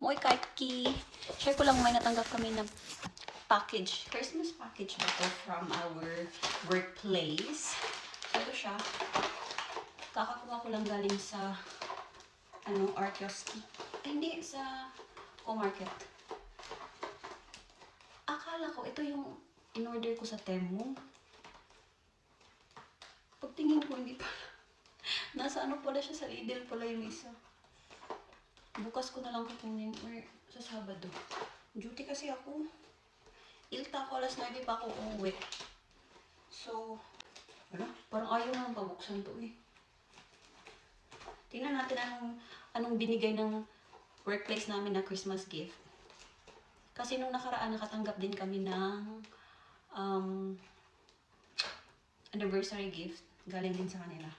Moy Kaiki. Share ko lang, may natanggap kami ng package. Christmas package ba to from our workplace. Ito siya. Kakakuha ko lang galing sa Artioski. Ay, hindi. Sa Co-Market. Akala ko, ito yung in-order ko sa Temu. Pagtingin ko, hindi pala. Nasa pala siya, sa Lidl pala yung isa. Bukas ko na lang kukunin or sa Sabado. Duty kasi ako. Ilta ko, alas 9 pa ako uuwi. So, parang ayaw na pabuksan to eh. Tingnan natin anong binigay ng workplace namin na Christmas gift. Kasi nung nakaraan, nakatanggap din kami ng anniversary gift. Galing din sa kanila.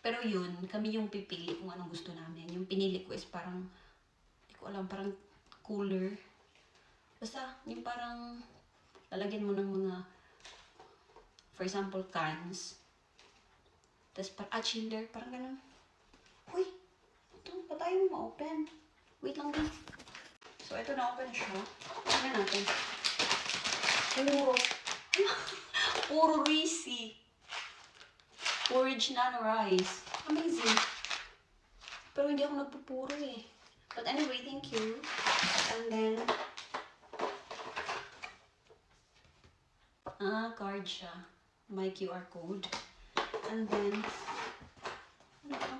Pero yun, kami yung pipili kung anong gusto namin. Yung pinili ko is parang, hindi ko alam, parang cooler. Basta, yung parang, lalagyan mo ng mga, for example, cans. Tapos parang, chiller, parang ganun. Uy, ito, pa tayo ma-open. Wait lang din. So, ito na-open siya. Tingnan natin. Puro Reese. Porridge nano rice. Amazing. Pero hindi ako nagpupuro eh. But anyway, thank you. And then, card siya. My QR code. And then, ano ito?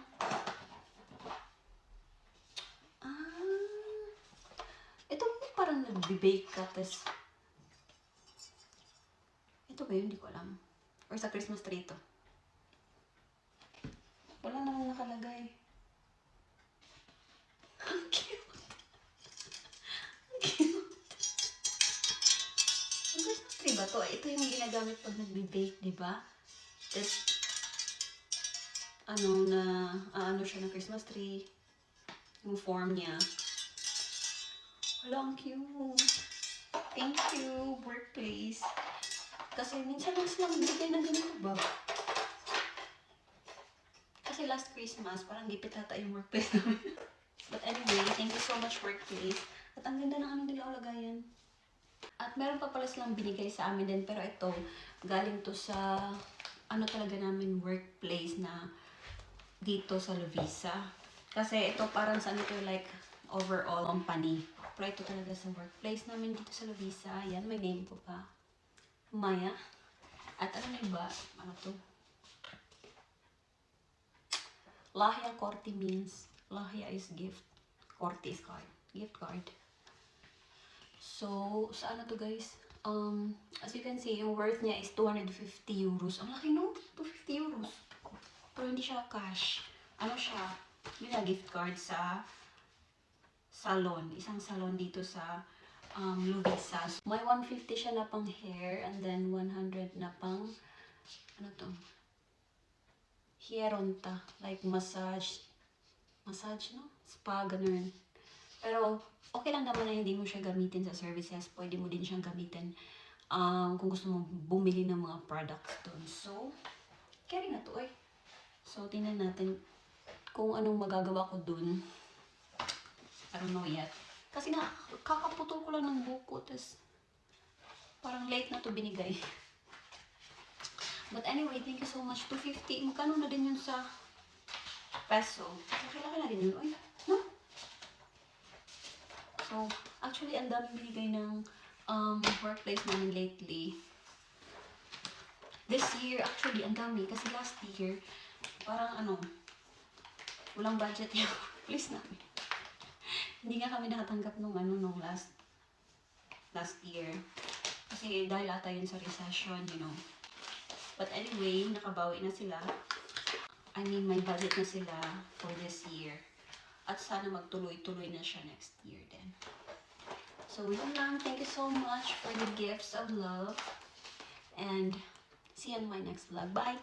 Ito parang nag-bake ka. Tapos, ito ba yun? Hindi ko alam. Or sa Christmas tree to. Wala namang nakalagay. Ang cute. Ang cute. Ang Christmas tree ba to? Ito yung ginagamit pag nagbe-bake, di ba? Tapos, siya ng Christmas tree. Yung form niya. Wala, ang cute. Thank you, workplace. Kasi minsan lang silang bigay ng ganito ba? Kasi last Christmas, parang gipit ata yung workplace namin. But anyway, thank you so much, workplace. At ang ganda ng nila lagayan. At meron pa pala silang binigay sa amin din. Pero ito, galing to sa, talaga namin workplace na dito sa Lovisa. Kasi ito parang sa like, overall company. Pero ito talaga sa workplace namin dito sa Lovisa. Yan, may name ko pa. Maya. At ba? Ano to? Lahia Korte means, Lahia is gift. Korte is card. Gift card. So, sa to guys? As you can see, yung worth niya is 250 euros. Ang laki no? 250 euros. Pero hindi siya cash. Siya? Yun gift card sa salon. Isang salon dito sa Lovisa. May 150 siya na pang hair and then 100 na pang hieronta. Like massage, no? Spa, ganun. Pero okay lang naman na hindi mo siya gamitin sa services. Pwede mo din siyang gamitin kung gusto mo bumili ng mga products doon. So, carry na to eh. So, tingnan natin kung anong magagawa ko doon. I don't know yet. Kasi kakaputol ko lang ng buko. Tapos, parang late na to binigay. But anyway, thank you so much. 250. Magkano na din yun sa peso? Laki-laki na din yun. Uy, no? So, actually, ang daming binigay ng workplace namin lately. This year, actually, ang dami. Kasi last year, parang walang budget yung workplace namin. Hindi nga kami nakatanggap nung last year. Kasi dahil ata yun sa recession, you know. But anyway, nakabawi na sila. I mean, may budget na sila for this year. At sana magtuloy-tuloy na siya next year din. So, yun lang. Thank you so much for the gifts of love. And see you in my next vlog. Bye!